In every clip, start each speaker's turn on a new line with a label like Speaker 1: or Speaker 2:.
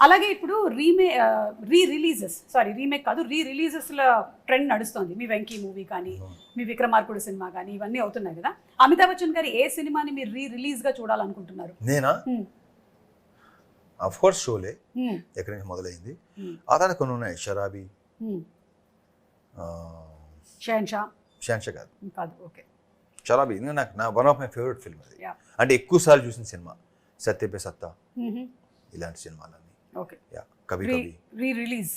Speaker 1: అలాగే ఇప్పుడు రీమేక్ కాదు రీ రిలీజెస్ల ట్రెండ్ నడుస్తుంది. మీ వెంకీ మూవీ కానీ, మీ విక్రమార్కుడు సినిమా కానీ, ఇవన్నీ అవుతున్నాయి కదా. అమితాబ్ బచ్చన్ గారి ఏ సినిమాని మీరు రిలీజ్ గా చూడాలనుకుంటున్నారు?
Speaker 2: నేనా? ఆఫ్ కోర్స్ షోలే ఎక్కడి నుంచి మొదలైంది. ఆ తర్వాత కొన్ని ఉన్నాయి. షరాబీ, షహన్షా
Speaker 1: కాదు, ఓకే,
Speaker 2: షరాబీ నాకు నా one of my favourite film అది. అంటే ఎక్కువ సార్లు చూసిన సినిమా సత్య పే సత్తా, ఇలాంటి సినిమాలన్నీ.
Speaker 1: ఓకే,
Speaker 2: కవి కవి
Speaker 1: release.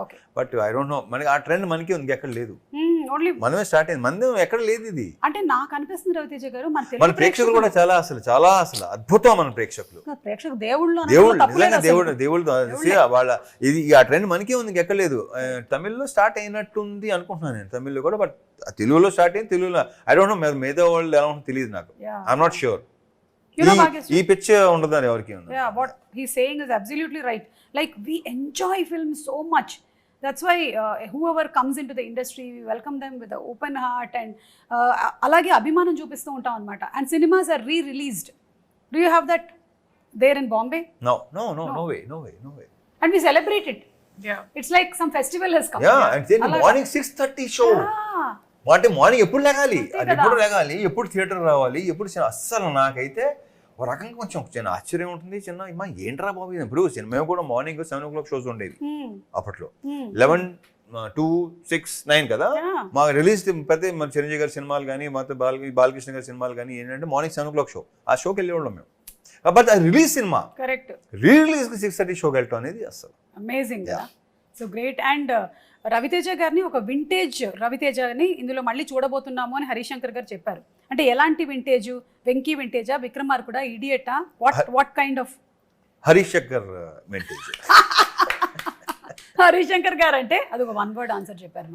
Speaker 1: Okay,
Speaker 2: but I don't know, మనకి ఆ ట్రెండ్ మనకి ఉంది, ఎక్కడ లేదు.
Speaker 1: ఓన్లీ
Speaker 2: మనమే స్టార్ట్ అయింది, మనది ఎక్కడ లేదు ఇది.
Speaker 1: అంటే నాకు అనిపిస్తుంది రవితేజ గారు,
Speaker 2: మన ప్రేక్షకులు కూడా చాలా అసలు అద్భుతం. మన ప్రేక్షకులు
Speaker 1: దేవుళ్ళు
Speaker 2: నిజంగా దేవుళ్ళు వాళ్ళ ఇది ఆ ట్రెండ్ మనకే ఉంది, ఎక్కడ లేదు. తమిళ్లో స్టార్ట్ అయినట్టుంది అనుకుంటున్నాను నేను, తమిళ్లో కూడా. బట్ తెలుగులో స్టార్ట్ అయింది, తెలుగులో ఐ డోంట్ నో మిగతా వాళ్ళు ఎలా ఉంటుందో తెలియదు నాకు. I'm not sure. ఈ పిచ్ ఉండదని ఎవరికి ఉంది.
Speaker 1: What he's saying is absolutely right. Like, we enjoy film so much. That's why whoever comes into the industry, we welcome them with an open heart, and alage abhimanam చూపిస్తూ ఉంటాం అన్నమాట. And cinemas are re-released. Do you have that there in Bombay?
Speaker 2: No way.
Speaker 1: And we celebrate it. It's like some festival has come.
Speaker 2: And then morning 6:30 show. అంటే morning ఎప్పుడు లేగాలి, ఎప్పుడు theatre రావాలి, ఎప్పుడు అస్సలు నాకైతే ఒక రకంగా కొంచెం ఆశ్చర్యం ఉంటుంది. మా ఏంట్రా బాబు ఇప్పుడు మేము కూడా మార్నింగ్ 7 o'clock షోస్ ఉండేది అప్పట్లో. 11, 2, 6, 9 కదా మాకు రిలీజ్. ప్రతి మన చిరంజీవి గారి సినిమాలు కానీ, మొత్తం బాలకృష్ణ గారి సినిమాలు కానీ ఏంటంటే మార్నింగ్ 7 o'clock షో. ఆ షోకి వెళ్ళేవాళ్ళం మేము. బట్ ఆ రిలీజ్ సినిమా
Speaker 1: కరెక్ట్
Speaker 2: రిలీజ్ 6:30 షోకి వెళ్ళటం అనేది అసలు
Speaker 1: amazing. So great. And Ravi Teja గారిని ఒక వింటేజ్ రవితేజని ఇందులో మళ్ళీ చూడబోతున్నాము అని హరిశంకర్ గారు చెప్పారు. అంటే ఎలాంటి వింటేజ్? వెంకీ వింటేజా, విక్రమార్కుడా, ఇడియటా, what kind of?
Speaker 2: Harishankar vintage.
Speaker 1: Harishankar గారు అంటే అది ఒక 1 word ఆన్సర్ చెప్పారు.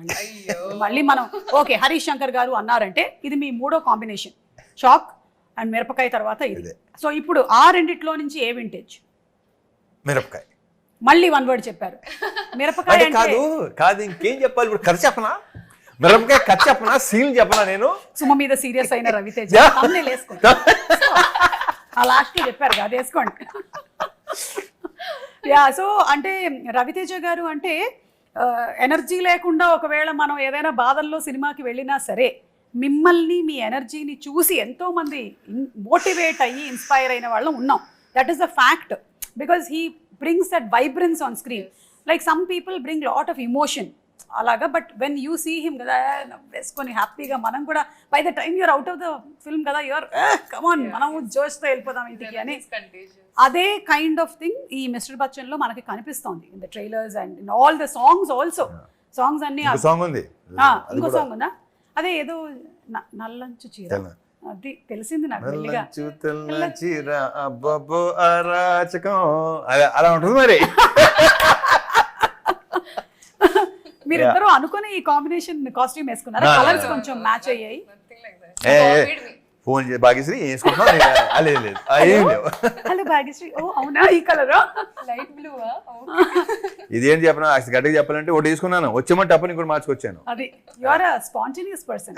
Speaker 1: మళ్ళీ మనం ఓకే హరిశంకర్ గారు అన్నారంటే ఇది మీ 3వ కాంబినేషన్, షాక్ అండ్ మిరపకాయ తర్వాత ఇది. సో ఇప్పుడు ఆ రెండిట్లో నుంచి ఏ వింటేజ్?
Speaker 2: మిరపకాయ.
Speaker 1: మళ్ళీ 1 word చెప్పారు. మిరపకాయ
Speaker 2: కాదు ఇంకేం చెప్పాలి ఇప్పుడు? ఖర్చు చెప్పనా? మిరపకాయ ఖర్చు చెప్పనా? సీల్ చెప్పనా? నేను
Speaker 1: సుమ మీద సీరియస్ అయిన రవితేజ వేసుకోండి. ఆ లాస్ట్ చెప్పారు అది వేసుకోండి. సో అంటే రవితేజ గారు అంటే ఎనర్జీ లేకుండా ఒకవేళ మనం ఏదైనా బాధల్లో సినిమాకి వెళ్ళినా సరే, మిమ్మల్ని మీ ఎనర్జీని చూసి ఎంతో మంది మోటివేట్ అయ్యి ఇన్స్పైర్ అయిన వాళ్ళం ఉన్నాం. That is the fact. Because he brings that vibrance on screen. Like some people bring lot of emotion అలాగా. But when you see him కదా వేసుకొని హ్యాపీగా, మనం కూడా by the time you're out of the film కదా you are come on మనం జోష్తో వెళ్ళిపోదాం ఇంటికి అని. అదే కైండ్ ఆఫ్ థింగ్ ఈ మిస్టర్ బచ్చన్లో మనకి కనిపిస్తోంది in the trailers and in all the songs also. Songs అన్ని ఇంకో సాంగ్ ఉందా? అదే ఏదో నల్లంచు చీర, అది తెలిసింది నాకు.
Speaker 2: అలా ఉంటుంది మరి.
Speaker 1: మీరిద్దరూ అనుకుని ఈ కాంబినేషన్ కాస్ట్యూమ్ వేసుకున్నారు, కలర్స్ కొంచెం మ్యాచ్ అయ్యాయి.
Speaker 2: ఫోన్ చేసి భాగ్యశ్రీ వేసుకుంటున్నాం.
Speaker 1: హలో భాగ్యశ్రీ, ఓ అవునా ఈ కలర్
Speaker 3: లైట్ బ్లూ.
Speaker 2: ఇదేంటి చెప్పనా, గట్టిగా చెప్పాలంటే ఒకటి తీసుకున్నాను, వచ్చేమంటే అప్పుడు ఇంకోటి మార్చుకొచ్చాను.
Speaker 1: అది you are a spontaneous person.